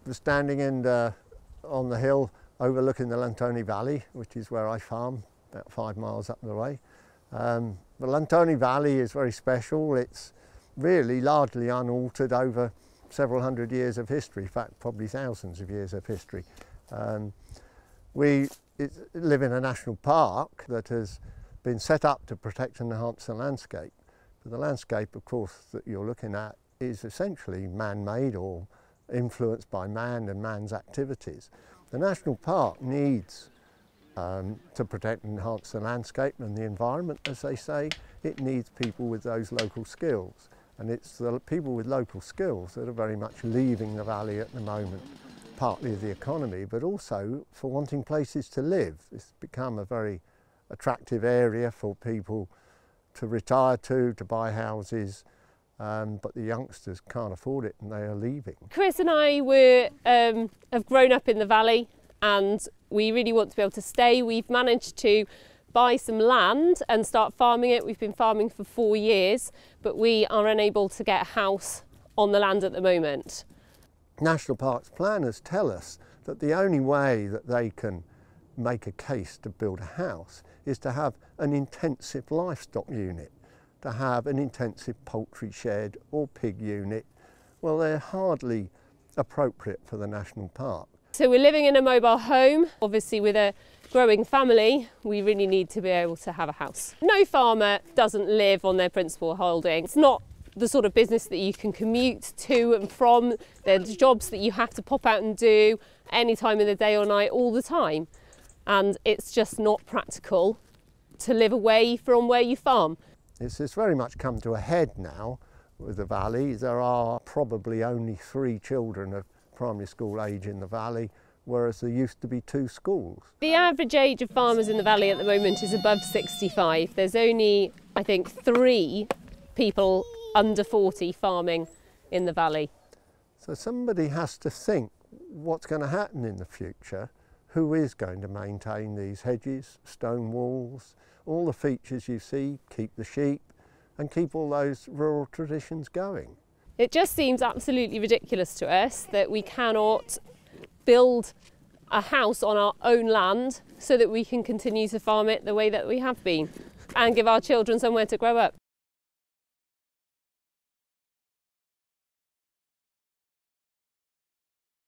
We're standing on the hill overlooking the LLANTHONY Valley, which is where I farm, about 5 miles up the way. The LLANTHONY Valley is very special. It's really largely unaltered over several hundred years of history, in fact probably thousands of years of history. We live in a national park that has been set up to protect and enhance the landscape. But the landscape, of course, that you're looking at is essentially man-made or influenced by man and man's activities. The national park needs to protect and enhance the landscape and the environment, as they say. It needs people with those local skills, and it's the people with local skills that are very much leaving the valley at the moment, partly the economy, but also for wanting places to live. It's become a very attractive area for people to retire to buy houses, but the youngsters can't afford it and they are leaving. Chris and I have grown up in the valley and we really want to be able to stay. We've managed to buy some land and start farming it. We've been farming for 4 years, but we are unable to get a house on the land at the moment. National Parks planners tell us that the only way that they can make a case to build a house is to have an intensive livestock unit, to have an intensive poultry shed or pig unit. Well, they're hardly appropriate for the national park. So we're living in a mobile home. Obviously with a growing family, we really need to be able to have a house. No farmer doesn't live on their principal holding. It's not the sort of business that you can commute to and from. There's jobs that you have to pop out and do any time of the day or night, all the time. And it's just not practical to live away from where you farm. It's very much come to a head now with the valley. There are probably only 3 children of primary school age in the valley, whereas there used to be 2 schools. The average age of farmers in the valley at the moment is above 65. There's only, I think, 3 people under 40 farming in the valley. So somebody has to think what's going to happen in the future. Who is going to maintain these hedges, stone walls, all the features you see, keep the sheep and keep all those rural traditions going? It just seems absolutely ridiculous to us that we cannot build a house on our own land so that we can continue to farm it the way that we have been and give our children somewhere to grow up.